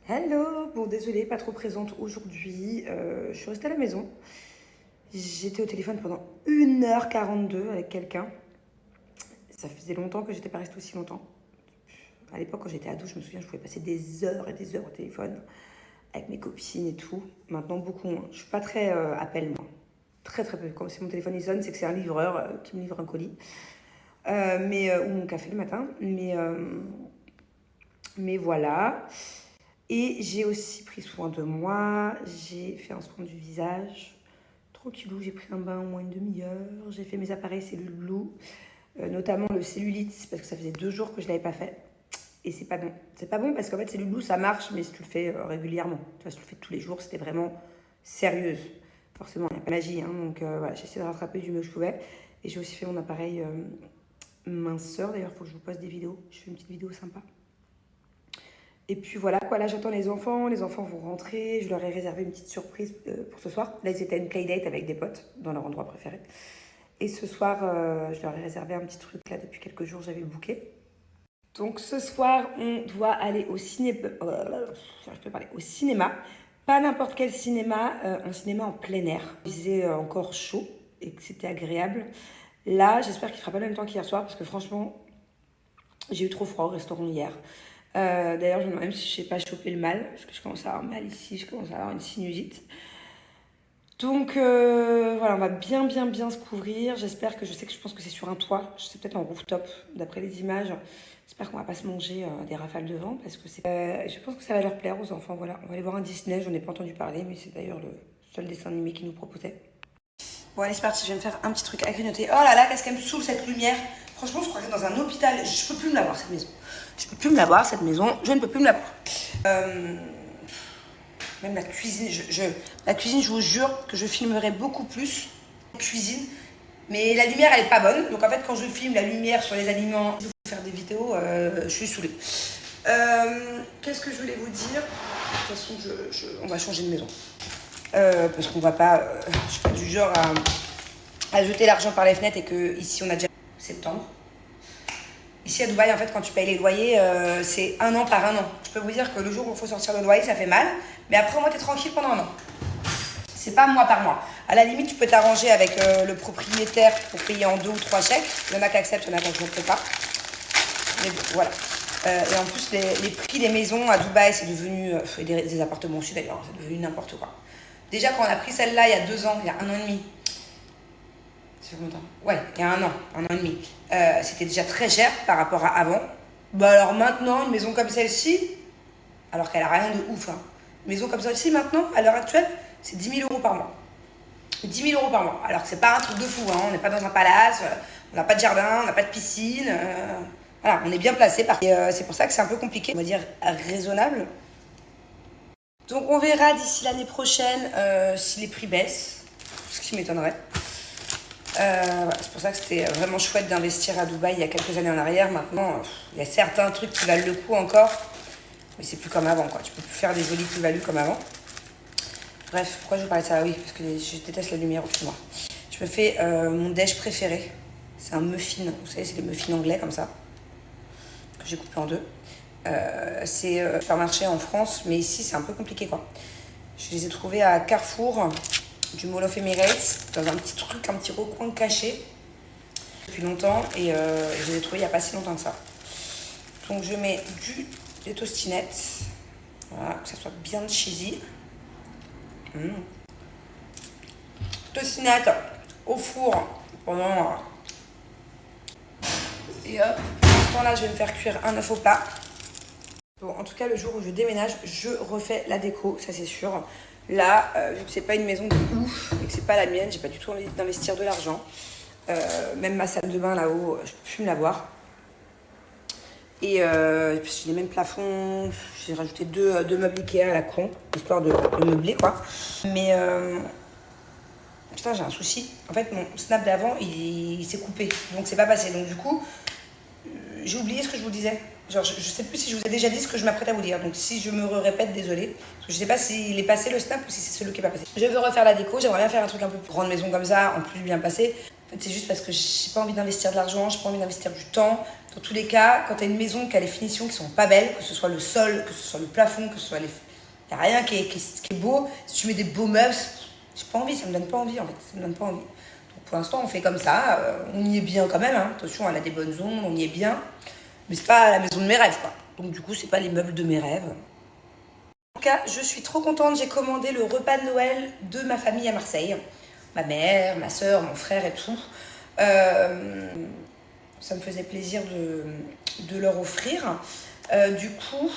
Hello, bon désolée, pas trop présente aujourd'hui. Je suis restée à la maison. J'étais au téléphone pendant 1h42 avec quelqu'un. Ça faisait longtemps que j'étais pas restée aussi longtemps. À l'époque, quand j'étais ado, je me souviens, je pouvais passer des heures et des heures au téléphone avec mes copines et tout. Maintenant, beaucoup moins. Je suis pas très appel, moi. Très très peu. Quand c'est mon téléphone il sonne, c'est que c'est un livreur qui me livre un colis. Ou mon café le matin. Mais voilà. Et j'ai aussi pris soin de moi, j'ai fait un soin du visage, tranquillou, j'ai pris un bain au moins une demi-heure, j'ai fait mes appareils cellules Blue, notamment le cellulite, parce que ça faisait 2 jours que je ne l'avais pas fait. Et c'est pas bon. C'est pas bon parce qu'en fait, cellule Blue, ça marche, mais si tu le fais régulièrement. Tu vois, si tu le fais tous les jours, c'était vraiment sérieuse. Forcément, il n'y a pas de magie, hein, donc voilà, j'ai essayé de rattraper du mieux que je pouvais. Et j'ai aussi fait mon appareil minceur, d'ailleurs, il faut que je vous poste des vidéos, je fais une petite vidéo sympa. Et puis voilà, quoi, là j'attends les enfants vont rentrer, je leur ai réservé une petite surprise pour ce soir. Là ils étaient à une playdate avec des potes dans leur endroit préféré. Et ce soir, je leur ai réservé un petit truc là depuis quelques jours, j'avais booké. Donc ce soir, on doit aller au au cinéma. Pas n'importe quel cinéma, un cinéma en plein air. Il faisait encore chaud et que c'était agréable. Là, j'espère qu'il fera pas le même temps qu'hier soir parce que franchement, j'ai eu trop froid au restaurant hier. D'ailleurs, je me demande même si je n'ai pas chopé le mal, parce que je commence à avoir mal ici, je commence à avoir une sinusite. Donc voilà, on va bien se couvrir. J'espère que, je pense que c'est sur un toit, c'est peut-être en rooftop, d'après les images. J'espère qu'on va pas se manger des rafales de vent, parce que je pense que ça va leur plaire aux enfants. Voilà, on va aller voir un Disney, j'en ai pas entendu parler, mais c'est d'ailleurs le seul dessin animé qu'ils nous proposait. Bon allez, c'est parti, je vais me faire un petit truc à grignoter. Oh là là, qu'est-ce qu'elle me saoule cette lumière. Franchement, je crois que c'est dans un hôpital. Je peux plus me la voir, cette maison. Je peux plus me la voir, cette maison. Je ne peux plus me la voir. Même la cuisine. La cuisine, je vous jure que je filmerai beaucoup plus cuisine. Mais la lumière, elle est pas bonne. Donc en fait, quand je filme la lumière sur les aliments, je vais faire des vidéos, je suis saoulée. Qu'est-ce que je voulais vous dire? De toute façon, on va changer de maison. Parce qu'on va pas... je suis pas du genre à jeter l'argent par les fenêtres et que ici, on a déjà septembre. Ici à Dubaï, en fait, quand tu payes les loyers, c'est 1 an par 1 an. Je peux vous dire que le jour où il faut sortir le loyer, ça fait mal. Mais après, au moins, t'es tranquille pendant 1 an. C'est pas mois par mois. À la limite, tu peux t'arranger avec le propriétaire pour payer en 2 ou 3 chèques. Il y en a qui acceptent, il y en a qui n'acceptent pas. Mais bon, voilà. Et en plus, les prix des maisons à Dubaï, c'est devenu... et des appartements aussi, d'ailleurs, c'est devenu n'importe quoi. Déjà, quand on a pris celle-là, il y a 2 ans, il y a 1 an et demi... Ça fait combien de temps? Ouais, il y a 1 an et demi. C'était déjà très cher par rapport à avant. Bah alors maintenant, une maison comme celle-ci, alors qu'elle a rien de ouf, hein. Une maison comme celle-ci maintenant, à l'heure actuelle, c'est 10 000 € par mois. 10 000 € par mois. Alors que c'est pas un truc de fou, hein. On n'est pas dans un palace, on n'a pas de jardin, on n'a pas de piscine. Voilà, on est bien placé. C'est pour ça que c'est un peu compliqué, on va dire raisonnable. Donc on verra d'ici l'année prochaine si les prix baissent, ce qui m'étonnerait. Voilà, c'est pour ça que c'était vraiment chouette d'investir à Dubaï il y a quelques années en arrière. Maintenant, il y a certains trucs qui valent le coup encore, mais c'est plus comme avant, quoi. Tu peux plus faire des jolies plus-values comme avant. Bref, pourquoi je vous parlais de ça? Oui, parce que je déteste la lumière au-dessus de moi. Je me fais mon déj préféré. C'est un muffin. Vous savez, c'est les muffins anglais comme ça, que j'ai coupé en 2. C'est supermarché en France, mais ici, c'est un peu compliqué, quoi. Je les ai trouvés à Carrefour, du Mall of Emirates, dans un petit truc, un petit recoin caché depuis longtemps, et je les ai trouvés il n'y a pas si longtemps que ça. Donc je mets des tostinettes, voilà, que ça soit bien cheesy. Tostinettes au four pendant... Et hop, pour ce temps-là, je vais me faire cuire un œuf au plat. Bon, en tout cas, le jour où je déménage, je refais la déco, ça c'est sûr. Là, vu que c'est pas une maison de ouf et que c'est pas la mienne, j'ai pas du tout envie d'investir de l'argent. Même ma salle de bain là-haut, je peux plus me la voir. Et j'ai les mêmes plafonds, j'ai rajouté deux meubles Ikea à la con, histoire de meubler quoi. Mais putain, j'ai un souci. En fait, mon snap d'avant, il s'est coupé, donc c'est pas passé. Donc du coup, j'ai oublié ce que je vous disais. Genre, je sais plus si je vous ai déjà dit ce que je m'apprête à vous dire. Donc si je me répète, désolé. Parce que je sais pas s'il est passé le snap ou si c'est celui qui est pas passé. Je veux refaire la déco, j'aimerais bien faire un truc un peu plus grande maison comme ça, en plus bien passé. En fait, c'est juste parce que j'ai pas envie d'investir de l'argent, j'ai pas envie d'investir du temps. Dans tous les cas, quand tu as une maison qui a les finitions qui sont pas belles, que ce soit le sol, que ce soit le plafond, que ce soit les... Il n'y a rien qui est beau. Si tu mets des beaux meubles, j'ai pas envie, ça me donne pas envie en fait. Ça me donne pas envie. Donc pour l'instant, on fait comme ça. On y est bien quand même. Hein. Attention, elle a des bonnes zones, on y est bien. Mais c'est pas la maison de mes rêves quoi. Donc du coup, c'est pas les meubles de mes rêves. En tout cas, je suis trop contente. J'ai commandé le repas de Noël de ma famille à Marseille. Ma mère, ma soeur, mon frère et tout. Ça me faisait plaisir de leur offrir. Du coup,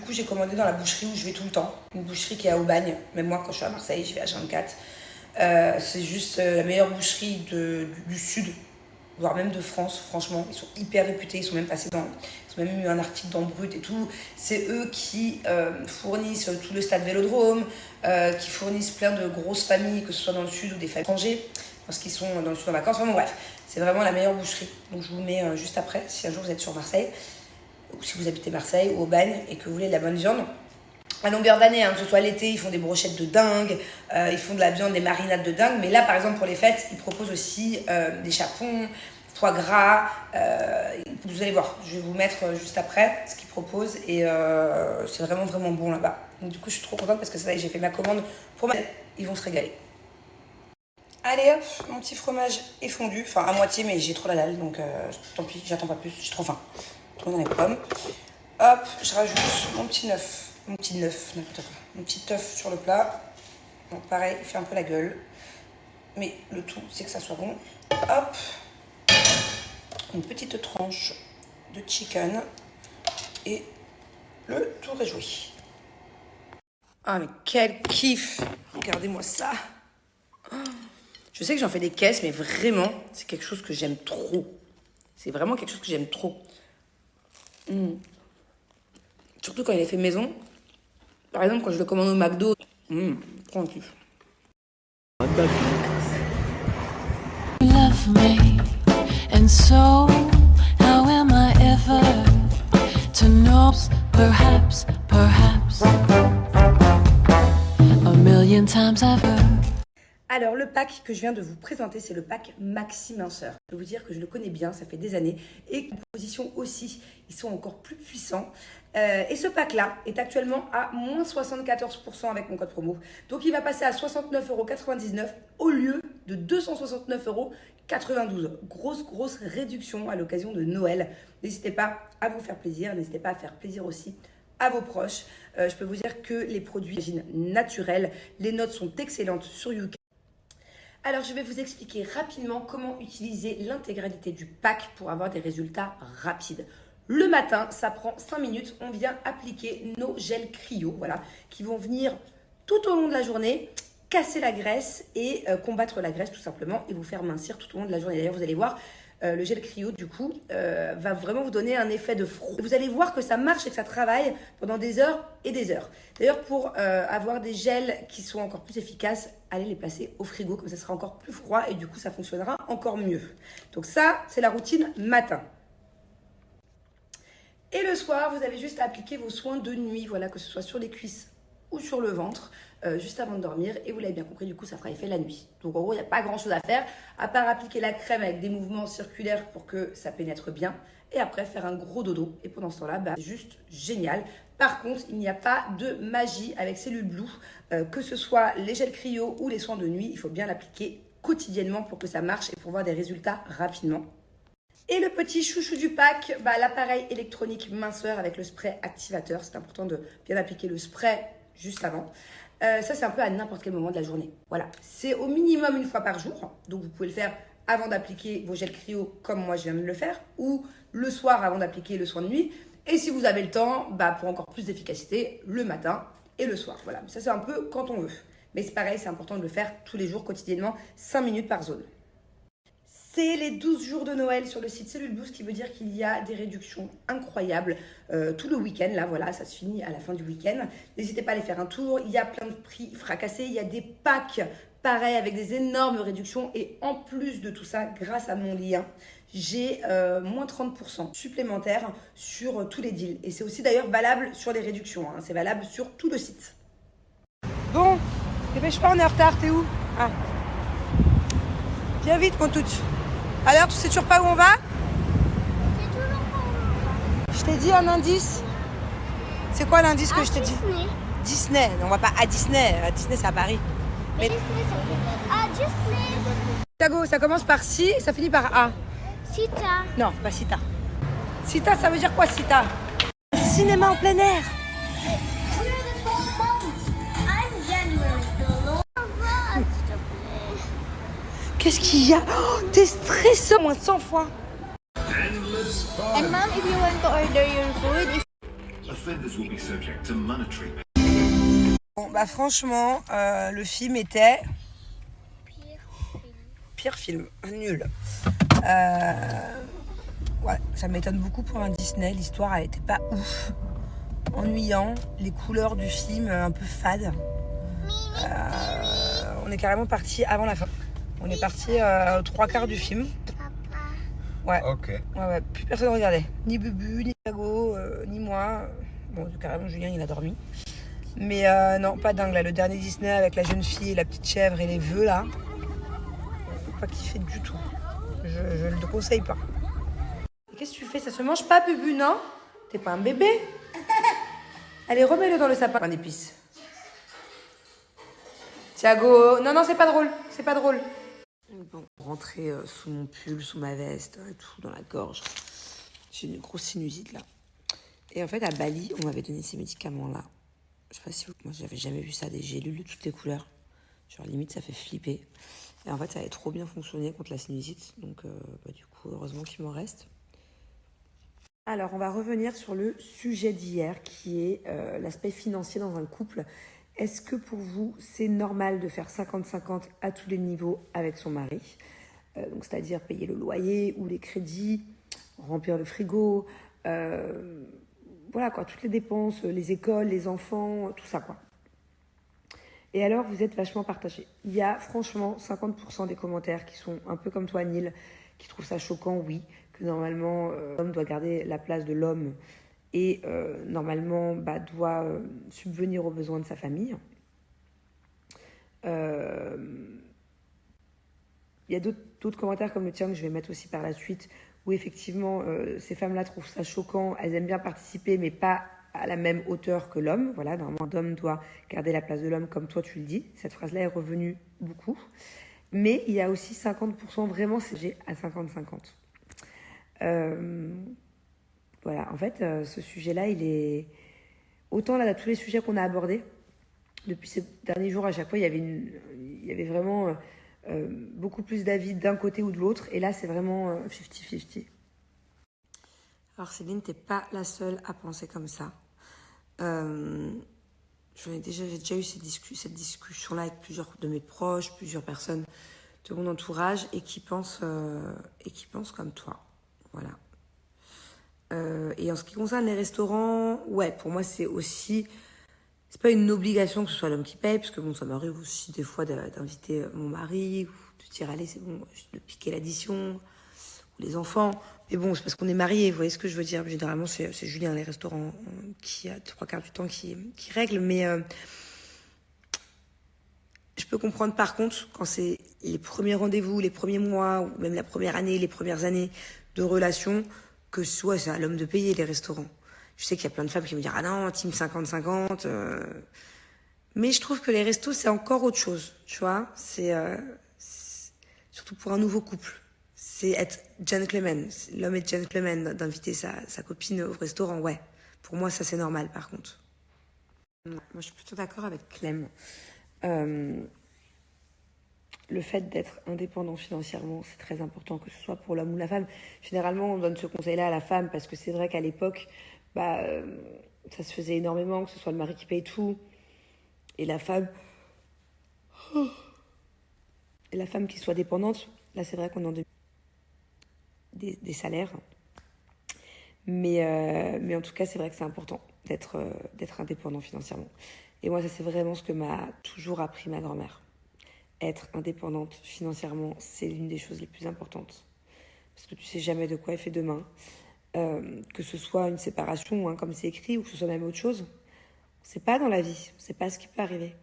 j'ai commandé dans la boucherie où je vais tout le temps. Une boucherie qui est à Aubagne. Même moi, quand je suis à Marseille, je vais à H24. C'est juste la meilleure boucherie du sud, voire même de France. Franchement, ils sont hyper réputés. Ils ont même eu un article dans Brut et tout. C'est eux qui fournissent tout le stade Vélodrome, qui fournissent plein de grosses familles, que ce soit dans le sud ou des familles étrangères, parce qu'ils sont dans le sud en vacances. Enfin bon, bref, c'est vraiment la meilleure boucherie. Donc je vous mets juste après, si un jour vous êtes sur Marseille, ou si vous habitez Marseille ou Aubagne et que vous voulez de la bonne viande. À longueur d'année, hein, que ce soit l'été, ils font des brochettes de dingue, ils font de la viande, des marinades de dingue. Mais là, par exemple, pour les fêtes, ils proposent aussi des chapons, foie gras. Vous allez voir, je vais vous mettre juste après ce qu'ils proposent. Et c'est vraiment, vraiment bon là-bas. Donc du coup, je suis trop contente parce que ça y est, j'ai fait ma commande pour ma... Ils vont se régaler. Allez hop, mon petit fromage est fondu. Enfin, à moitié, mais j'ai trop la dalle. Donc tant pis, j'attends pas plus. J'ai trop faim. Trop dans les pommes. Hop, je rajoute mon petit œuf, n'importe quoi. Mon petit œuf sur le plat. Donc pareil, il fait un peu la gueule. Mais le tout, c'est que ça soit bon. Hop, une petite tranche de chicken. Et le tour est joué. Ah mais quel kiff! Regardez-moi ça. Je sais que j'en fais des caisses, mais vraiment, c'est quelque chose que j'aime trop. C'est vraiment quelque chose que j'aime trop. Surtout quand il est fait maison. Par exemple, quand je le commande au McDo, prends un kiff. Love me, and so how am I ever to know? Perhaps, a million times I've heard. Alors, le pack que je viens de vous présenter, c'est le pack Maxi Minceur. Je peux vous dire que je le connais bien, ça fait des années. Et composition aussi, ils sont encore plus puissants. Et ce pack-là est actuellement à moins 74% avec mon code promo. Donc, il va passer à 69,99 € au lieu de 269,92 €. Grosse réduction à l'occasion de Noël. N'hésitez pas à vous faire plaisir. N'hésitez pas à faire plaisir aussi à vos proches. Je peux vous dire que les produits d'origine naturelle, les notes sont excellentes sur YouCam. Alors, je vais vous expliquer rapidement comment utiliser l'intégralité du pack pour avoir des résultats rapides. Le matin, ça prend 5 minutes. On vient appliquer nos gels cryo, voilà, qui vont venir tout au long de la journée casser la graisse et combattre la graisse tout simplement et vous faire mincir tout au long de la journée. D'ailleurs, vous allez voir, le gel cryo, du coup, va vraiment vous donner un effet de froid. Vous allez voir que ça marche et que ça travaille pendant des heures et des heures. D'ailleurs, pour avoir des gels qui sont encore plus efficaces, allez les placer au frigo, comme ça sera encore plus froid et du coup, ça fonctionnera encore mieux. Donc ça, c'est la routine matin. Et le soir, vous avez juste à appliquer vos soins de nuit, voilà, que ce soit sur les cuisses ou sur le ventre, juste avant de dormir. Et vous l'avez bien compris, du coup, ça fera effet la nuit. Donc, en gros, il n'y a pas grand-chose à faire, à part appliquer la crème avec des mouvements circulaires pour que ça pénètre bien. Et après, faire un gros dodo. Et pendant ce temps-là, bah, c'est juste génial. Par contre, il n'y a pas de magie avec Cellule Blue. Que ce soit les gels cryo ou les soins de nuit, il faut bien l'appliquer quotidiennement pour que ça marche et pour voir des résultats rapidement. Et le petit chouchou du pack, bah, l'appareil électronique minceur avec le spray activateur. C'est important de bien appliquer le spray juste avant. Ça, c'est un peu à n'importe quel moment de la journée. Voilà, c'est au minimum une fois par jour. Donc, vous pouvez le faire avant d'appliquer vos gels cryo comme moi, je viens de le faire. Ou le soir avant d'appliquer le soin de nuit. Et si vous avez le temps, bah, pour encore plus d'efficacité, le matin et le soir. Voilà, ça, c'est un peu quand on veut. Mais c'est pareil, c'est important de le faire tous les jours, quotidiennement, 5 minutes par zone. C'est les 12 jours de Noël sur le site Cellule Blue, ce qui veut dire qu'il y a des réductions incroyables tout le week-end. Là, voilà, ça se finit à la fin du week-end. N'hésitez pas à aller faire un tour. Il y a plein de prix fracassés. Il y a des packs pareils avec des énormes réductions. Et en plus de tout ça, grâce à mon lien, j'ai moins 30% supplémentaires sur tous les deals. Et c'est aussi d'ailleurs valable sur les réductions. Hein. C'est valable sur tout le site. Bon, dépêche pas, on est en retard. T'es où? Ah. Viens vite, mon tout. Alors, tu sais toujours pas où on va? C'est toujours pas où on va. Je t'ai dit un indice. C'est quoi l'indice que je t'ai dit? Disney. Disney. Non, on va pas à Disney. À Disney, c'est à Paris. Mais Disney, ça fait... Ah, Disney. Tago, ça commence par si et ça finit par A. Sita. Non, pas Sita. Sita, ça veut dire quoi, Sita? Cinéma en plein air. Qu'est-ce qu'il y a? Oh, t'es stressant, moins 100 fois. And mom, if you want to order your food, Offenders will be subject to monetary. Bon, bah franchement, le film était... Pire film, nul. Ouais, ça m'étonne beaucoup pour un Disney. L'histoire, elle était pas ouf. Ennuyant. Les couleurs du film, un peu fades. On est carrément parti avant la fin. On est parti aux 3/4 du film. Ouais. Ok. Ouais, plus personne ne regardait. Ni Bubu, ni Tago, ni moi. Bon, carrément, Julien, il a dormi. Mais non, pas dingue, là. Le dernier Disney avec la jeune fille, la petite chèvre et les vœux, là. Pas kiffé du tout. Je ne le conseille pas. Qu'est-ce que tu fais? Ça se mange pas, Bubu, non? T'es pas un bébé? Allez, remets-le dans le sapin. Pain d'épices. Thiago, non, c'est pas drôle. C'est pas drôle. Bon, rentrer sous mon pull, sous ma veste, et tout, dans la gorge. J'ai une grosse sinusite, là. Et en fait, à Bali, on m'avait donné ces médicaments-là. Je sais pas si vous... Moi, j'avais jamais vu ça, des gélules de toutes les couleurs. Genre, limite, ça fait flipper. Et en fait, ça avait trop bien fonctionné contre la sinusite. Donc, du coup, heureusement qu'il m'en reste. Alors, on va revenir sur le sujet d'hier, qui est l'aspect financier dans un couple. Est-ce que pour vous, c'est normal de faire 50-50 à tous les niveaux avec son mari? Donc, c'est-à-dire payer le loyer ou les crédits, remplir le frigo, voilà quoi, toutes les dépenses, les écoles, les enfants, tout ça quoi. Et alors, vous êtes vachement partagés. Il y a franchement 50% des commentaires qui sont un peu comme toi, Neil, qui trouvent ça choquant, oui, que normalement, l'homme doit garder la place de l'homme et normalement doit subvenir aux besoins de sa famille. Il y a d'autres commentaires comme le tien que je vais mettre aussi par la suite, où effectivement ces femmes-là trouvent ça choquant, elles aiment bien participer mais pas à la même hauteur que l'homme. Voilà, normalement l'homme doit garder la place de l'homme comme toi tu le dis. Cette phrase-là est revenue beaucoup. Mais il y a aussi 50% vraiment c'est à 50-50. Voilà, en fait, ce sujet-là, il est... Autant là, dans tous les sujets qu'on a abordés, depuis ces derniers jours, à chaque fois, il y avait vraiment beaucoup plus d'avis d'un côté ou de l'autre. Et là, c'est vraiment 50-50. Alors, Céline, t'es pas la seule à penser comme ça. J'ai déjà eu cette discussion-là avec plusieurs de mes proches, plusieurs personnes de mon entourage et qui pensent comme toi. Voilà. Et en ce qui concerne les restaurants, ouais, pour moi, c'est aussi... C'est pas une obligation que ce soit l'homme qui paye, parce que bon, ça m'arrive aussi des fois d'inviter mon mari, ou de dire, allez, c'est bon, de piquer l'addition, ou les enfants. Mais bon, c'est parce qu'on est mariés, vous voyez ce que je veux dire. Généralement, c'est Julien, les restaurants, qui a 3/4 du temps qui règle. Mais je peux comprendre par contre, quand c'est les premiers rendez-vous, les premiers mois, ou même la première année, les premières années de relation, que soit c'est à l'homme de payer les restaurants. Je sais qu'il y a plein de femmes qui me disent « Ah non, team 50-50 ». Mais je trouve que les restos, c'est encore autre chose, tu vois. C'est surtout pour un nouveau couple. C'est être gentleman. L'homme est gentleman d'inviter sa copine au restaurant, ouais. Pour moi, ça, c'est normal, par contre. Moi, je suis plutôt d'accord avec Clem. Le fait d'être indépendant financièrement, c'est très important, que ce soit pour l'homme ou la femme. Généralement, on donne ce conseil-là à la femme, parce que c'est vrai qu'à l'époque... ça se faisait énormément, que ce soit le mari qui paye tout et la femme qui soit dépendante. Là, c'est vrai qu'on en des salaires, mais en tout cas, c'est vrai que c'est important d'être indépendant financièrement. Et moi, ça, c'est vraiment ce que m'a toujours appris ma grand-mère. Être indépendante financièrement, c'est l'une des choses les plus importantes, parce que tu sais jamais de quoi est fait demain. Que ce soit une séparation, hein, comme c'est écrit, ou que ce soit même autre chose, on sait pas dans la vie, on sait pas ce qui peut arriver.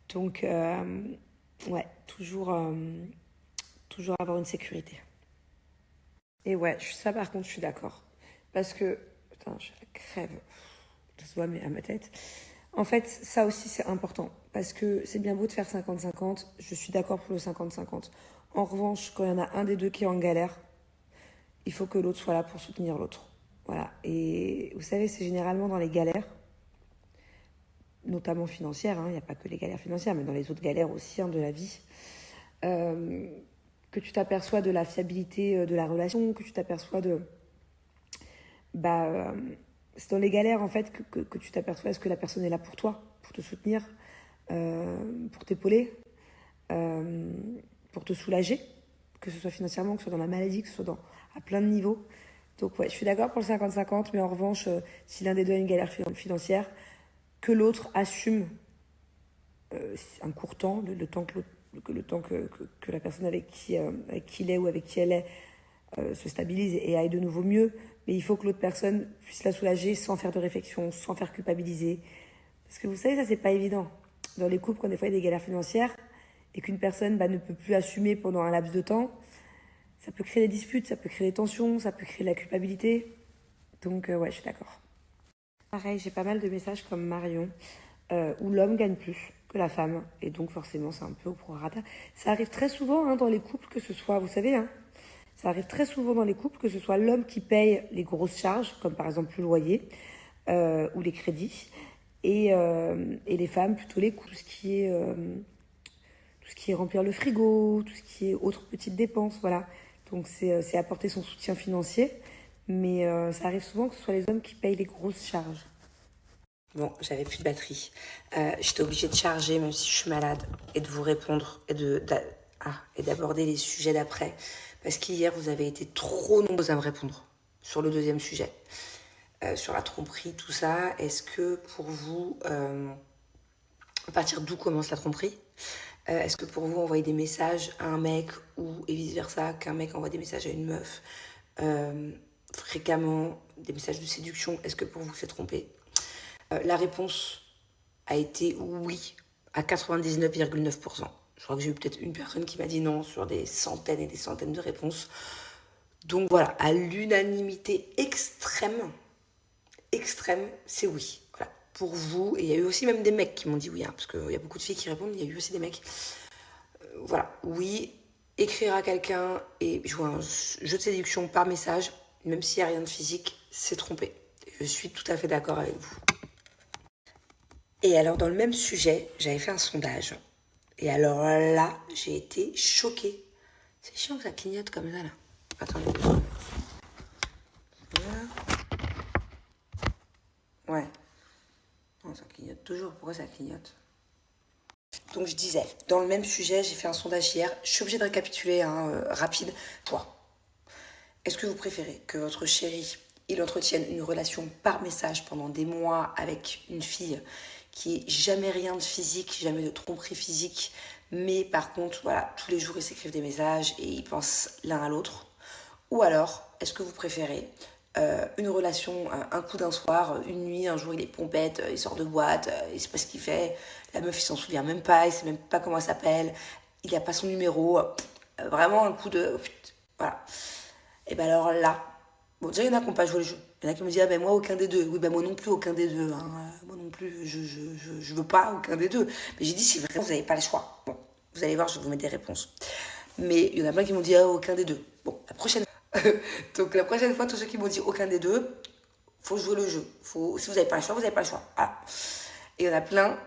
Donc, ouais, toujours toujours avoir une sécurité. Et ouais, ça par contre, je suis d'accord. Parce que, putain, je la crève. Ça se voit mais à ma tête. En fait, ça aussi, c'est important. Parce que c'est bien beau de faire 50-50. Je suis d'accord pour le 50-50. En revanche, quand il y en a un des deux qui est en galère, il faut que l'autre soit là pour soutenir l'autre. Voilà. Et vous savez, c'est généralement dans les galères, notamment financières, il n'y a pas que les galères financières, mais dans les autres galères aussi de la vie, que tu t'aperçois de la fiabilité de la relation, que tu t'aperçois de... c'est dans les galères, en fait, que tu t'aperçois est-ce que la personne est là pour toi, pour te soutenir, pour t'épauler, pour te soulager, que ce soit financièrement, que ce soit dans la maladie, que ce soit à plein de niveaux. Donc ouais, je suis d'accord pour le 50-50, mais en revanche, si l'un des deux a une galère financière, que l'autre assume un court temps, le temps que la personne avec qui il est ou avec qui elle est se stabilise et aille de nouveau mieux. Mais il faut que l'autre personne puisse la soulager sans faire de réflexion, sans faire culpabiliser. Parce que vous savez, ça, c'est pas évident. Dans les couples, quand des fois il y a des galères financières et qu'une personne ne peut plus assumer pendant un laps de temps, ça peut créer des disputes, ça peut créer des tensions, ça peut créer de la culpabilité. Donc ouais, je suis d'accord. Pareil, j'ai pas mal de messages comme Marion, où l'homme gagne plus que la femme. Et donc forcément, c'est un peu au prorata. Ça arrive très souvent dans les couples, que ce soit, vous savez, ça arrive très souvent dans les couples, que ce soit l'homme qui paye les grosses charges, comme par exemple le loyer ou les crédits, et les femmes plutôt les coûts, tout ce qui est remplir le frigo, tout ce qui est autres petites dépenses, voilà. Donc c'est apporter son soutien financier, mais ça arrive souvent que ce soit les hommes qui payent les grosses charges. Bon, j'avais plus de batterie. J'étais obligée de charger, même si je suis malade, et de vous répondre, et d'aborder les sujets d'après. Parce qu'hier, vous avez été trop nombreux à me répondre sur le deuxième sujet. Sur la tromperie, tout ça. Est-ce que pour vous, à partir d'où commence la tromperie ? Est-ce que pour vous, envoyer des messages à un mec et vice-versa, qu'un mec envoie des messages à une meuf fréquemment, des messages de séduction, est-ce que pour vous, c'est trompé ? La réponse a été oui, à 99,9%. Je crois que j'ai eu peut-être une personne qui m'a dit non sur des centaines et des centaines de réponses. Donc voilà, à l'unanimité extrême, c'est oui. Voilà, pour vous. Et il y a eu aussi même des mecs qui m'ont dit oui, parce qu'il y a beaucoup de filles qui répondent, il y a eu aussi des mecs. Voilà, oui, écrire à quelqu'un et jouer un jeu de séduction par message, même s'il n'y a rien de physique, c'est tromper. Je suis tout à fait d'accord avec vous. Et alors, dans le même sujet, j'avais fait un sondage. Et alors là, j'ai été choquée. C'est chiant que ça clignote comme ça, là. Attendez. Ouais. Non, ça clignote toujours. Pourquoi ça clignote ? Donc, je disais, dans le même sujet, j'ai fait un sondage hier. Je suis obligée de récapituler, rapide. Toi, est-ce que vous préférez que votre chéri, il entretienne une relation par message pendant des mois avec une fille qui est jamais rien de physique, jamais de tromperie physique, mais par contre, voilà, tous les jours, ils s'écrivent des messages et ils pensent l'un à l'autre. Ou alors, est-ce que vous préférez une relation, un coup d'un soir, une nuit, un jour, il est pompette, il sort de boîte, il sait pas ce qu'il fait, la meuf, il s'en souvient même pas, il sait même pas comment elle s'appelle, il a pas son numéro, vraiment un coup de... Voilà. Et ben alors là, bon, déjà, il y en a qui n'ont pas joué le jeu. Il y en a qui me disent, moi, aucun des deux. Oui, moi non plus, aucun des deux. Moi non plus, je veux pas aucun des deux. Mais j'ai dit, si vraiment vous n'avez pas le choix, bon, vous allez voir, je vais vous mettre des réponses. Mais il y en a plein qui m'ont dit, aucun des deux. Bon, donc la prochaine fois, tous ceux qui m'ont dit aucun des deux, faut jouer le jeu. Si vous n'avez pas le choix, vous n'avez pas le choix. Voilà. Et il y en a plein,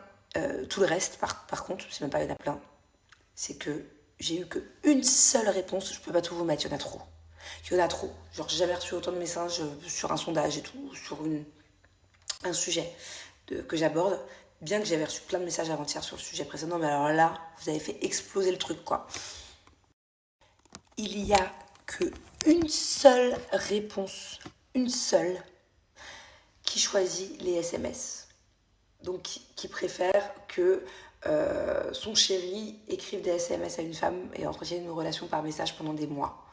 tout le reste, par contre, c'est même pas il y en a plein, c'est que j'ai eu qu'une seule réponse, je peux pas tout vous mettre, il y en a trop. Il y en a trop. Genre, j'ai jamais reçu autant de messages sur un sondage et tout, sur un sujet que j'aborde. Bien que j'avais reçu plein de messages avant-hier sur le sujet précédent, mais alors là, vous avez fait exploser le truc, quoi. Il y a qu'une seule réponse, une seule, qui choisit les SMS. Donc, qui préfère que son chéri écrive des SMS à une femme et entretienne une relation par message pendant des mois.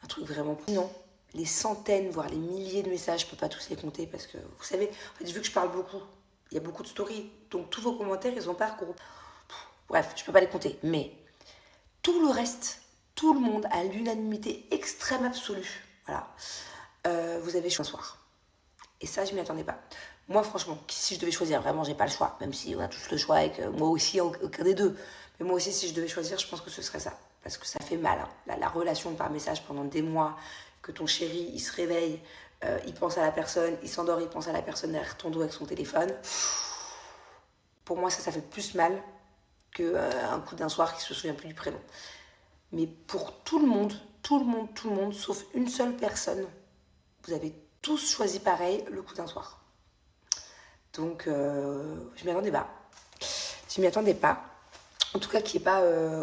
Un truc vraiment... Non, les centaines, voire les milliers de messages, je peux pas tous les compter parce que, vous savez, en fait, vu que je parle beaucoup, il y a beaucoup de stories, donc tous vos commentaires, ils sont par groupe. Bref, je peux pas les compter, mais tout le reste, tout le monde, à l'unanimité extrême absolue, voilà, vous avez choisi un soir. Et ça, je m'y attendais pas. Moi, franchement, si je devais choisir, vraiment, j'ai pas le choix, même si on a tous le choix et que moi aussi, aucun des deux. Mais moi aussi, si je devais choisir, je pense que ce serait ça. Parce que ça fait mal, hein. La relation par message pendant des mois, que ton chéri, il se réveille, il pense à la personne, il s'endort, il pense à la personne derrière ton dos avec son téléphone. Pour moi, ça fait plus mal qu'un coup d'un soir qui se souvient plus du prénom. Mais pour tout le monde, sauf une seule personne, vous avez tous choisi pareil le coup d'un soir. Donc, je m'y attendais pas. Je m'y attendais pas. En tout cas, qu'il n'y ait pas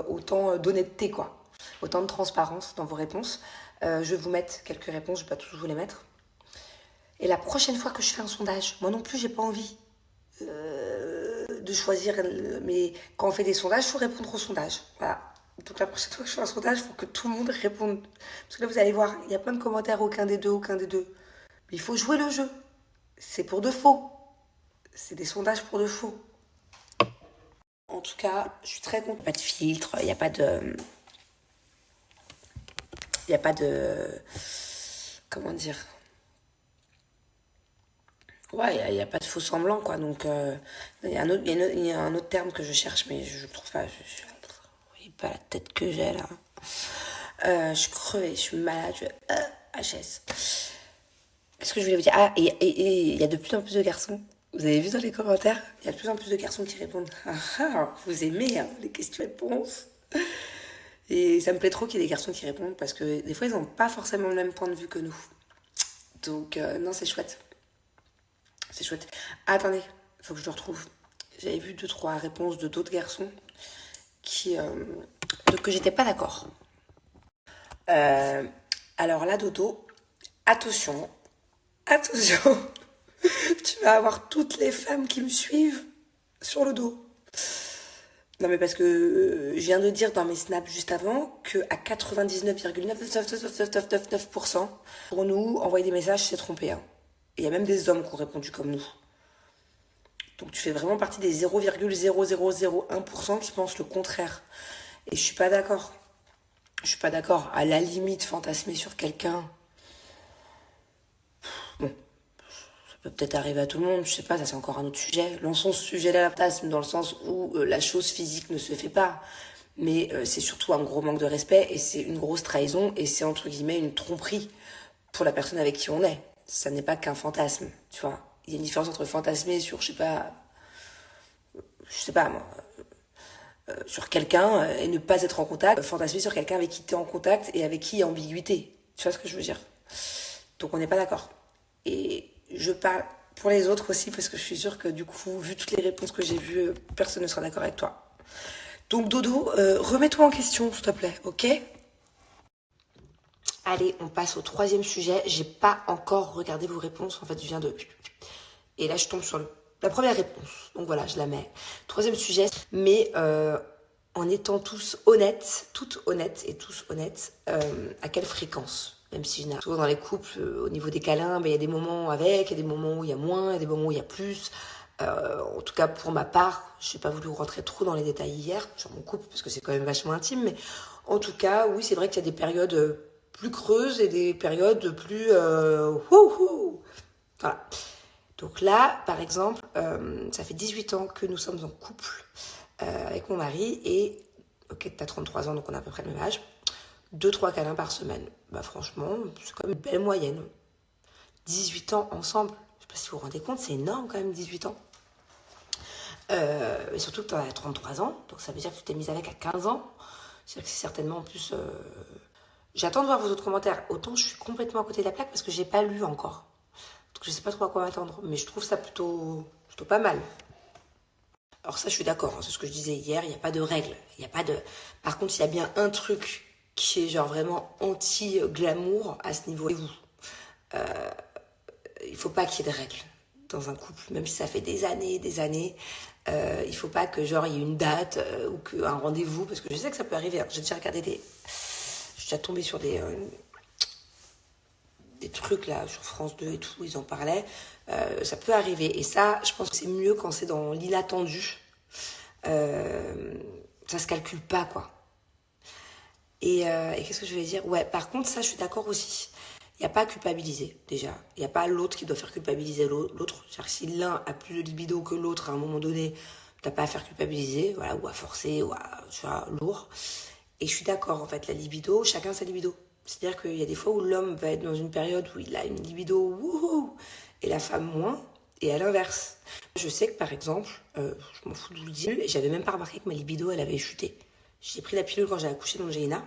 autant d'honnêteté, quoi. Autant de transparence dans vos réponses. Je vais vous mettre quelques réponses, je ne vais pas tous vous les mettre. Et la prochaine fois que je fais un sondage, moi non plus, j'ai pas envie de choisir. Mais quand on fait des sondages, il faut répondre au sondage. Voilà. Donc la prochaine fois que je fais un sondage, il faut que tout le monde réponde. Parce que là, vous allez voir, il y a plein de commentaires, aucun des deux. Mais il faut jouer le jeu. C'est pour de faux. C'est des sondages pour de faux. En tout cas, je suis très contente. Pas de filtre, il n'y a pas de... Il n'y a pas de... Comment dire? Ouais, il n'y a pas de faux semblant, quoi. Donc, il y a un autre terme que je cherche, mais je ne trouve pas. Vous voyez pas la tête que j'ai, là. Je suis crevée, je suis malade, HS. Qu'est-ce que je voulais vous dire? Ah, et il y a de plus en plus de garçons. Vous avez vu dans les commentaires? Il y a de plus en plus de garçons qui répondent. Vous aimez hein, les questions-réponses. Et ça me plaît trop qu'il y ait des garçons qui répondent parce que des fois, ils n'ont pas forcément le même point de vue que nous. Donc, non, c'est chouette. C'est chouette. Ah, attendez, il faut que je le retrouve. J'avais vu 2-3 réponses de d'autres garçons que j'étais pas d'accord. Alors là, Dodo, attention. Tu vas avoir toutes les femmes qui me suivent sur le dos. Non mais parce que je viens de dire dans mes snaps juste avant qu'à 99,99999% pour nous, envoyer des messages, c'est tromper. Hein. Et il y a même des hommes qui ont répondu comme nous. Donc tu fais vraiment partie des 0,0001% qui pensent le contraire. Et je suis pas d'accord. À la limite, fantasmer sur quelqu'un... Bon, ça peut peut-être arriver à tout le monde, je sais pas, ça c'est encore un autre sujet. Lançons ce sujet-là à la fantasme dans le sens où la chose physique ne se fait pas. Mais c'est surtout un gros manque de respect et c'est une grosse trahison et c'est entre guillemets une tromperie pour la personne avec qui on est. Ça n'est pas qu'un fantasme, tu vois. Il y a une différence entre fantasmer sur, je sais pas moi, sur quelqu'un et ne pas être en contact. Fantasmer sur quelqu'un avec qui tu es en contact et avec qui il y a ambiguïté. Tu vois ce que je veux dire? Donc on n'est pas d'accord. Et je parle pour les autres aussi parce que je suis sûre que du coup, vu toutes les réponses que j'ai vues, personne ne sera d'accord avec toi. Donc Dodo, remets-toi en question s'il te plaît, ok? Allez, on passe au troisième sujet. J'ai pas encore regardé vos réponses. En fait, je viens de... Et là, je tombe sur la première réponse. Donc voilà, je la mets. Troisième sujet. Mais en étant toutes honnêtes, à quelle fréquence? Même si souvent dans les couples, au niveau des câlins, il y a des moments avec, il y a des moments où il y a moins, il y a des moments où il y a plus. En tout cas, pour ma part, je n'ai pas voulu rentrer trop dans les détails hier sur mon couple, parce que c'est quand même vachement intime. Mais en tout cas, oui, c'est vrai qu'il y a des périodes... plus creuses et des périodes plus voilà. Donc là, par exemple, ça fait 18 ans que nous sommes en couple avec mon mari et, ok, t'as 33 ans, donc on a à peu près le même âge, 2-3 câlins par semaine. Bah franchement, c'est quand même une belle moyenne. 18 ans ensemble, je sais pas si vous vous rendez compte, c'est énorme quand même, 18 ans. Et surtout que t'en as 33 ans, donc ça veut dire que tu t'es mise avec à 15 ans. C'est-à-dire que c'est certainement en plus... J'attends de voir vos autres commentaires. Autant je suis complètement à côté de la plaque parce que j'ai pas lu encore. Donc je sais pas trop à quoi m'attendre. Mais je trouve ça plutôt pas mal. Alors ça, je suis d'accord. Hein, c'est ce que je disais hier. Il n'y a pas de règles. Par contre, il y a bien un truc qui est genre vraiment anti-glamour à ce niveau. Et vous, il faut pas qu'il y ait de règles dans un couple. Même si ça fait des années. Il faut pas que genre il y ait une date ou qu'un rendez-vous. Parce que je sais que ça peut arriver. Hein. J'ai déjà regardé Je suis déjà tombée sur des trucs là sur France 2 et tout, ils en parlaient. Ça peut arriver. Et ça, je pense que c'est mieux quand c'est dans l'inattendu. Ça se calcule pas, quoi. Et qu'est-ce que je voulais dire? Ouais, par contre, ça, je suis d'accord aussi. Il n'y a pas à culpabiliser, déjà. Il n'y a pas l'autre qui doit faire culpabiliser l'autre. C'est-à-dire que si l'un a plus de libido que l'autre, à un moment donné, t'as pas à faire culpabiliser, voilà, ou à forcer, ou à, tu vois, lourd. Et je suis d'accord, en fait, la libido, chacun sa libido. C'est-à-dire qu'il y a des fois où l'homme va être dans une période où il a une libido, wouhou, et la femme moins, et à l'inverse. Je sais que, par exemple, je m'en fous de vous le dire, j'avais même pas remarqué que ma libido, elle avait chuté. J'ai pris la pilule quand j'ai accouché d'Angelina,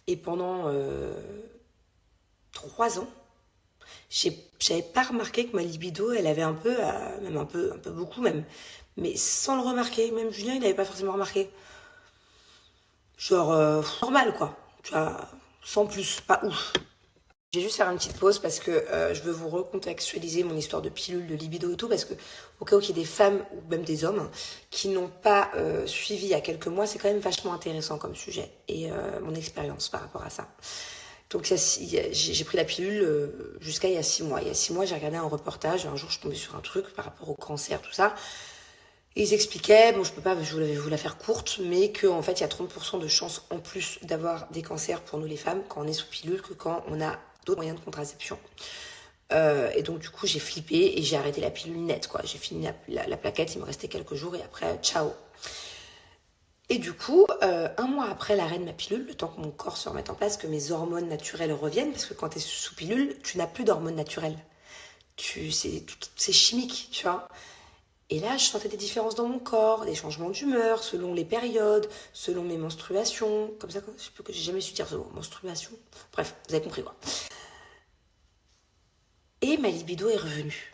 et pendant 3 ans, j'avais pas remarqué que ma libido, elle avait un peu, même un peu beaucoup même, mais sans le remarquer. Même Julien, il n'avait pas forcément remarqué. Genre, normal quoi, tu vois, sans plus, pas ouf. Je vais juste faire une petite pause parce que je veux vous recontextualiser mon histoire de pilule, de libido et tout, parce que au cas où il y ait des femmes ou même des hommes qui n'ont pas suivi il y a quelques mois, c'est quand même vachement intéressant comme sujet et mon expérience par rapport à ça. Donc j'ai pris la pilule jusqu'à il y a 6 mois. Il y a 6 mois, j'ai regardé un reportage, un jour je suis tombée sur un truc par rapport au cancer, tout ça. Et ils expliquaient, bon je peux pas vous la faire courte, mais qu'en fait il y a 30% de chances en plus d'avoir des cancers pour nous les femmes quand on est sous pilule que quand on a d'autres moyens de contraception. Et donc du coup j'ai flippé et j'ai arrêté la pilule nette quoi. J'ai fini la plaquette, il me restait quelques jours et après ciao. Et du coup, 1 mois après l'arrêt de ma pilule, le temps que mon corps se remette en place, que mes hormones naturelles reviennent, parce que quand tu es sous pilule, tu n'as plus d'hormones naturelles. C'est chimique, tu vois. Et là, je sentais des différences dans mon corps, des changements d'humeur, selon les périodes, selon mes menstruations, comme ça, je sais plus que j'ai jamais su dire ce mot, menstruation. Bref, vous avez compris quoi. Et ma libido est revenue.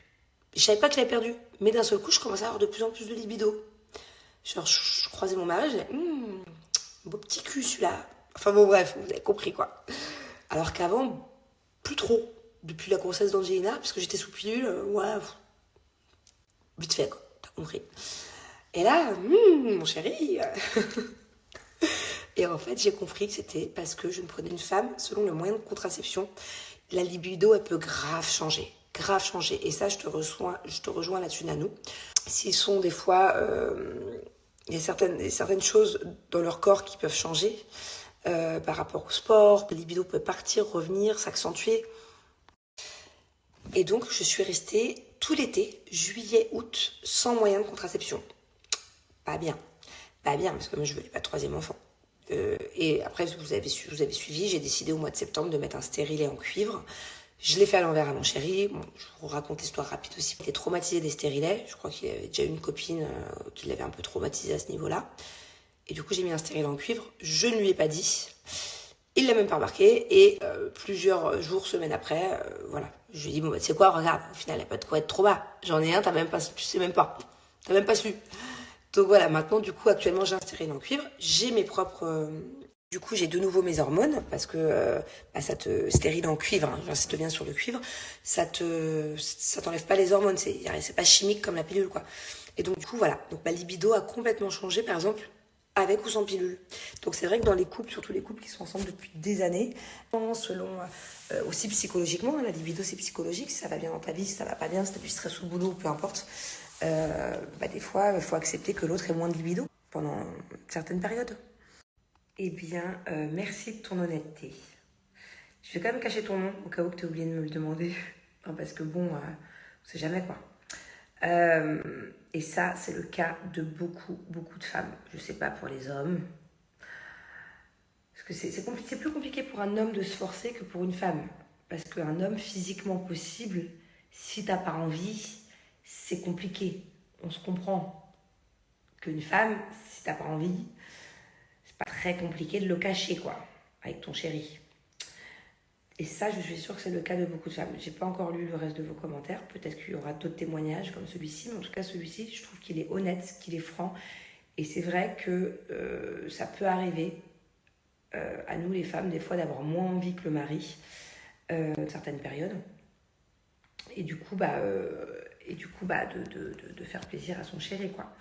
Je savais pas que je l'avais perdue, mais d'un seul coup, je commençais à avoir de plus en plus de libido. Genre, je croisais mon mari, je disais, beau petit cul celui-là. Enfin bon, bref, vous avez compris quoi. Alors qu'avant, plus trop. Depuis la grossesse d'Angelina, parce que j'étais sous pilule, ouais, vite fait quoi, t'as compris. Et là, mon chéri. Et en fait, j'ai compris que c'était parce que je ne prenais une femme selon le moyen de contraception. La libido, elle peut grave changer. Grave changer. Et ça, je te rejoins là-dessus, Nanou. S'ils sont des fois. Il y a certaines choses dans leur corps qui peuvent changer par rapport au sport. La libido peut partir, revenir, s'accentuer. Et donc, je suis restée tout l'été, juillet, août, sans moyen de contraception. Pas bien. Pas bien, parce que moi, je ne voulais pas de troisième enfant. Et après, vous avez suivi, j'ai décidé au mois de septembre de mettre un stérilet en cuivre. Je l'ai fait à l'envers à mon chéri. Bon, je vous raconte l'histoire rapide aussi. Il était traumatisé des stérilets. Je crois qu'il avait déjà eu une copine qui l'avait un peu traumatisé à ce niveau-là. Et du coup, j'ai mis un stérilet en cuivre. Je ne lui ai pas dit. Il l'a même pas remarqué. Et plusieurs jours, semaines après, voilà. Je lui ai dit, bon, bah, tu sais quoi, regarde, au final, il n'y a pas de quoi être trop bas. J'en ai un, tu sais même pas. T'as même pas su. Donc voilà, maintenant, du coup, actuellement, j'ai un stérilet en cuivre. J'ai mes propres... Du coup, j'ai de nouveau mes hormones parce que ça te stérile en cuivre. Hein, j'insiste bien sur le cuivre. Ça t'enlève pas les hormones. C'est pas chimique comme la pilule, quoi. Et donc, du coup, voilà. Donc, ma libido a complètement changé, par exemple, avec ou sans pilule. Donc, c'est vrai que dans les couples, surtout les couples qui sont ensemble depuis des années, selon aussi psychologiquement, hein, la libido, c'est psychologique. Si ça va bien dans ta vie, si ça va pas bien, si t'as du stress au boulot, peu importe. Des fois, il faut accepter que l'autre ait moins de libido pendant certaines périodes. Eh bien, merci de ton honnêteté. Je vais quand même cacher ton nom au cas où tu as oublié de me le demander. Parce que bon, on sait jamais quoi. Et ça, c'est le cas de beaucoup de femmes. Je sais pas pour les hommes. Parce que c'est plus compliqué pour un homme de se forcer que pour une femme. Parce qu'un homme physiquement possible, si t'as pas envie, c'est compliqué. On se comprend. Qu'une femme, si t'as pas envie, c'est pas très compliqué de le cacher, quoi, avec ton chéri. Et ça, je suis sûre que c'est le cas de beaucoup de femmes. J'ai pas encore lu le reste de vos commentaires. Peut-être qu'il y aura d'autres témoignages comme celui-ci. Mais en tout cas, celui-ci, je trouve qu'il est honnête, qu'il est franc. Et c'est vrai que ça peut arriver à nous, les femmes, des fois, d'avoir moins envie que le mari certaines périodes. Et du coup, de faire plaisir à son chéri, quoi.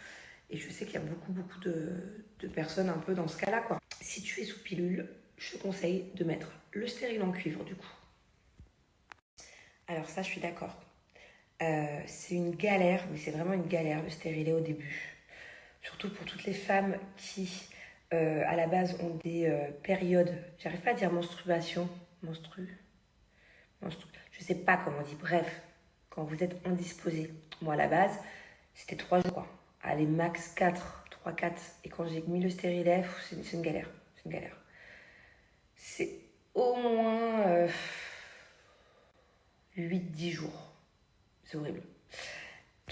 Et je sais qu'il y a beaucoup de personnes un peu dans ce cas-là, quoi. Si tu es sous pilule, je te conseille de mettre le stérilet en cuivre, du coup. Alors ça, je suis d'accord. C'est une galère, mais c'est vraiment une galère, le stérilet au début. Surtout pour toutes les femmes qui à la base ont des périodes, j'arrive pas à dire menstruation, je sais pas comment on dit, bref, quand vous êtes indisposé. Moi à la base, c'était 3 jours, quoi. Allez, max 4, 3, 4. Et quand j'ai mis le stérilet, c'est une galère, c'est une galère. C'est au moins 8-10 jours. C'est horrible.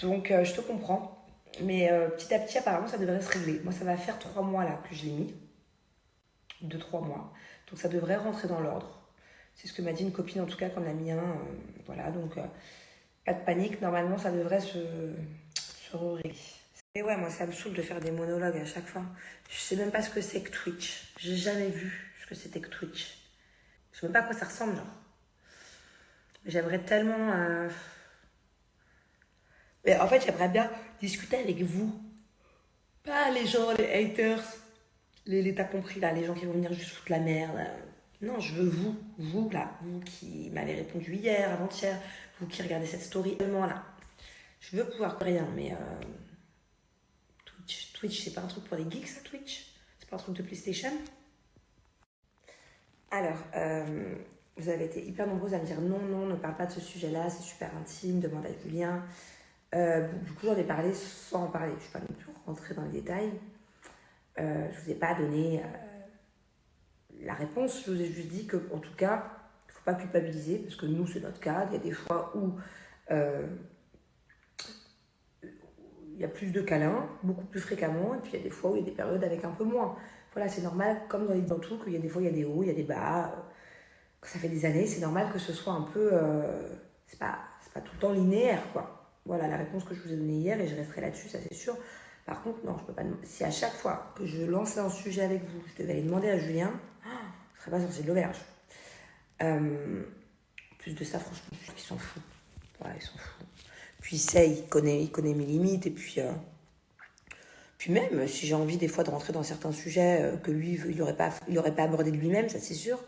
Donc je te comprends. Mais petit à petit, apparemment, ça devrait se régler. Moi, ça va faire 3 mois là que je l'ai mis. 2-3 mois. Donc ça devrait rentrer dans l'ordre. C'est ce que m'a dit une copine, en tout cas, qu'on a mis un. Voilà, donc pas de panique. Normalement, ça devrait se régler. Et ouais, moi, ça me saoule de faire des monologues à chaque fois. Je sais même pas ce que c'est que Twitch. J'ai jamais vu ce que c'était que Twitch. Je sais même pas à quoi ça ressemble, genre. J'aimerais tellement... Mais en fait, j'aimerais bien discuter avec vous. Pas les gens, les haters. T'as compris, là, les gens qui vont venir juste foutre la merde. Non, je veux vous, là. Vous qui m'avez répondu hier, avant-hier. Vous qui regardez cette story, tellement là. Je veux pouvoir rien, mais... Twitch, c'est pas un truc pour les geeks, ça, Twitch? C'est pas un truc de PlayStation? Alors, vous avez été hyper nombreuses à me dire non, ne parle pas de ce sujet-là, c'est super intime, demande à Julien. Du coup, j'en ai parlé sans en parler. Je ne suis pas non plus rentrée dans les détails. Je ne vous ai pas donné la réponse. Je vous ai juste dit qu'en tout cas, il ne faut pas culpabiliser, parce que nous, c'est notre cas. Il y a des fois où il y a plus de câlins, beaucoup plus fréquemment, et puis il y a des fois où il y a des périodes avec un peu moins. Voilà, c'est normal, comme dans tout, qu'il y a des fois, il y a des hauts, il y a des bas. Quand ça fait des années, c'est normal que ce soit un peu... c'est pas tout le temps linéaire, quoi. Voilà la réponse que je vous ai donnée hier, et je resterai là-dessus, ça c'est sûr. Par contre, non, je peux pas... Si à chaque fois que je lançais un sujet avec vous, je devais aller demander à Julien, je serais pas sortie de l'auberge. Plus de ça, franchement, je suis qu'ils s'en foutent. Ouais, ils s'en foutent. Puis il connaît mes limites, et puis même, si j'ai envie des fois de rentrer dans certains sujets que lui, il aurait pas abordé de lui-même, ça c'est sûr.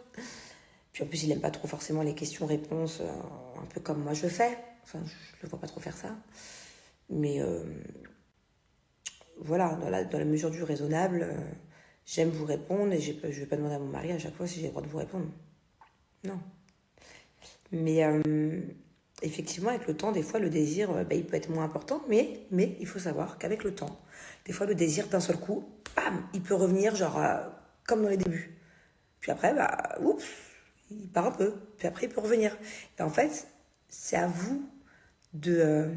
Puis en plus, il n'aime pas trop forcément les questions-réponses, un peu comme moi je fais. Enfin, je ne le vois pas trop faire ça. Mais voilà, dans la mesure du raisonnable, j'aime vous répondre, et je ne vais pas demander à mon mari à chaque fois si j'ai le droit de vous répondre. Non. Mais effectivement, avec le temps, des fois, le désir, il peut être moins important, mais il faut savoir qu'avec le temps, des fois, le désir, d'un seul coup, bam, il peut revenir, genre, comme dans les débuts. Puis après, oups, il part un peu. Puis après, il peut revenir. Et en fait, c'est à vous de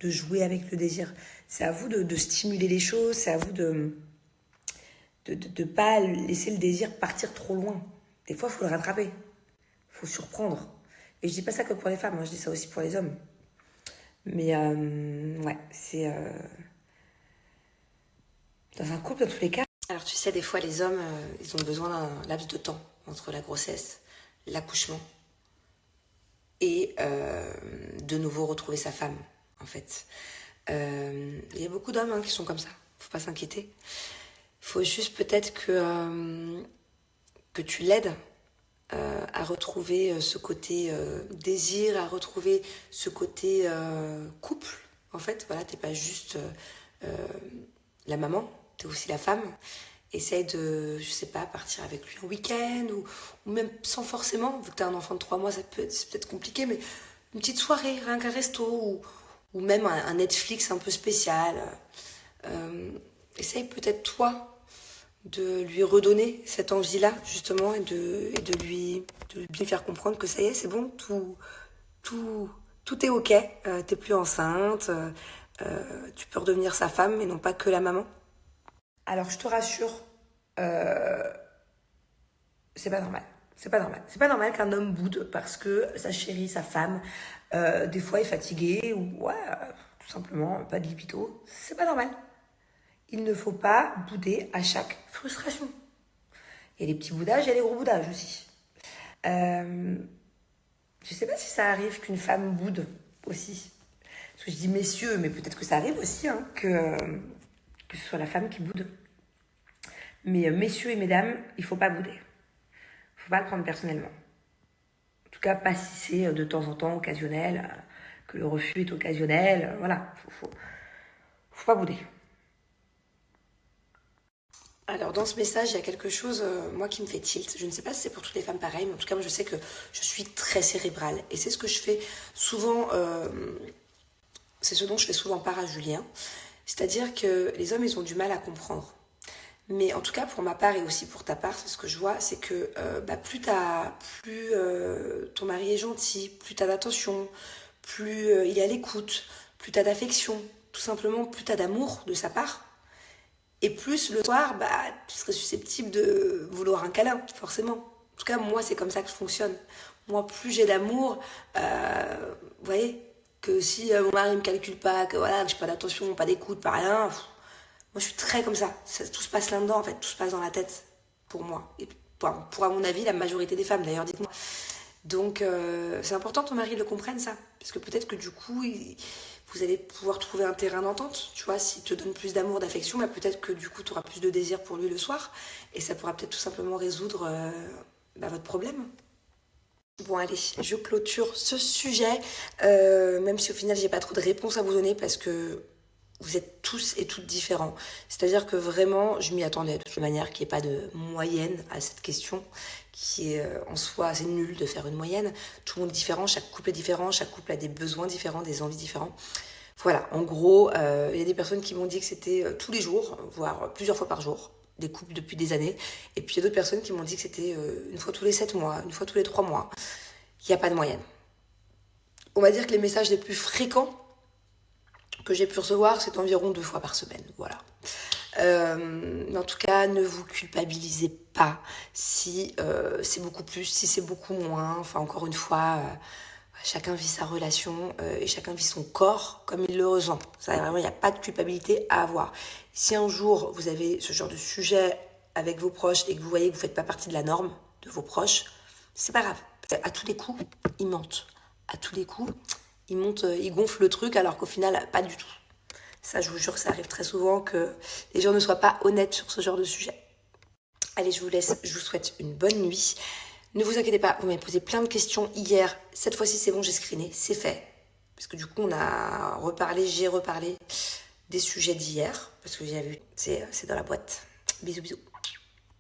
jouer avec le désir. C'est à vous de stimuler les choses. C'est à vous de pas laisser le désir partir trop loin. Des fois, il faut le rattraper. Il faut surprendre. Et je dis pas ça que pour les femmes, moi, je dis ça aussi pour les hommes. Mais ouais, c'est... Dans un couple, dans tous les cas... Alors tu sais, des fois, les hommes, ils ont besoin d'un laps de temps entre la grossesse, l'accouchement, et de nouveau retrouver sa femme, en fait. Il y a beaucoup d'hommes qui sont comme ça, faut pas s'inquiéter. Il faut juste peut-être que tu l'aides à retrouver ce côté désir, à retrouver ce côté couple, en fait. Voilà, t'es pas juste la maman, t'es aussi la femme. Essaye de, je sais pas, partir avec lui un week-end, ou même sans forcément, vu que t'as un enfant de 3 mois, c'est peut-être compliqué, mais une petite soirée, rien qu'un resto, ou même un Netflix un peu spécial. Essaye peut-être toi de lui redonner cette envie-là, justement, et de lui bien faire comprendre que ça y est, c'est bon, tout est ok, t'es plus enceinte, tu peux redevenir sa femme et non pas que la maman. Alors, je te rassure, c'est pas normal. C'est pas normal. C'est pas normal qu'un homme boude parce que sa chérie, sa femme, des fois est fatiguée ou tout simplement pas de libido. C'est pas normal. Il ne faut pas bouder à chaque frustration. Il y a des petits boudages, il y a des gros boudages aussi. Je sais pas si ça arrive qu'une femme boude aussi. Parce que je dis messieurs, mais peut-être que ça arrive aussi que ce soit la femme qui boude. Mais messieurs et mesdames, il faut pas bouder. Il faut pas le prendre personnellement. En tout cas, pas si c'est de temps en temps occasionnel, que le refus est occasionnel. Voilà, faut pas bouder. Alors dans ce message, il y a quelque chose, moi, qui me fait tilt. Je ne sais pas si c'est pour toutes les femmes pareil, mais en tout cas, moi, je sais que je suis très cérébrale. Et c'est ce que je fais souvent, c'est ce dont je fais souvent part à Julien. C'est-à-dire que les hommes, ils ont du mal à comprendre. Mais en tout cas, pour ma part et aussi pour ta part, c'est ce que je vois, c'est que plus ton mari est gentil, plus t'as d'attention, plus il est à l'écoute, plus t'as d'affection, tout simplement, plus t'as d'amour de sa part. Et plus le soir, tu serais susceptible de vouloir un câlin, forcément. En tout cas, moi, c'est comme ça que je fonctionne. Moi, plus j'ai d'amour, vous voyez, que si mon mari ne me calcule pas, que voilà, que j'ai pas d'attention, pas d'écoute, pas rien. Moi, je suis très comme ça. Tout se passe là-dedans, en fait. Tout se passe dans la tête, pour moi. Et pour, à mon avis, la majorité des femmes, d'ailleurs, dites-moi. Donc, c'est important que ton mari le comprenne, ça. Parce que peut-être que du coup, vous allez pouvoir trouver un terrain d'entente. Tu vois, s'il te donne plus d'amour, d'affection, peut-être que du coup, tu auras plus de désir pour lui le soir. Et ça pourra peut-être tout simplement résoudre votre problème. Bon, allez, je clôture ce sujet. Même si au final, j'ai pas trop de réponses à vous donner parce que vous êtes tous et toutes différents. C'est-à-dire que vraiment, je m'y attendais de toute manière qu'il n'y ait pas de moyenne à cette question, qui est en soi assez nul de faire une moyenne. Tout le monde est différent, chaque couple est différent, chaque couple a des besoins différents, des envies différentes. Voilà, en gros, il y a des personnes qui m'ont dit que c'était tous les jours, voire plusieurs fois par jour, des couples depuis des années. Et puis il y a d'autres personnes qui m'ont dit que c'était une fois tous les 7 mois, une fois tous les 3 mois. Il n'y a pas de moyenne. On va dire que les messages les plus fréquents que j'ai pu recevoir, c'est environ 2 fois par semaine, voilà. Mais en tout cas, ne vous culpabilisez pas si c'est beaucoup plus, si c'est beaucoup moins. Enfin, encore une fois, chacun vit sa relation et chacun vit son corps comme il le ressent. Ça, vraiment, il n'y a pas de culpabilité à avoir. Si un jour, vous avez ce genre de sujet avec vos proches et que vous voyez que vous ne faites pas partie de la norme de vos proches, c'est pas grave. À tous les coups, ils mentent. À tous les coups, ils gonflent le truc alors qu'au final, pas du tout. Ça, je vous jure que ça arrive très souvent que les gens ne soient pas honnêtes sur ce genre de sujet. Allez, je vous laisse. Je vous souhaite une bonne nuit. Ne vous inquiétez pas, vous m'avez posé plein de questions hier. Cette fois-ci, c'est bon, j'ai screené. C'est fait. Parce que du coup, j'ai reparlé des sujets d'hier. Parce que j'ai vu, c'est dans la boîte. Bisous, bisous.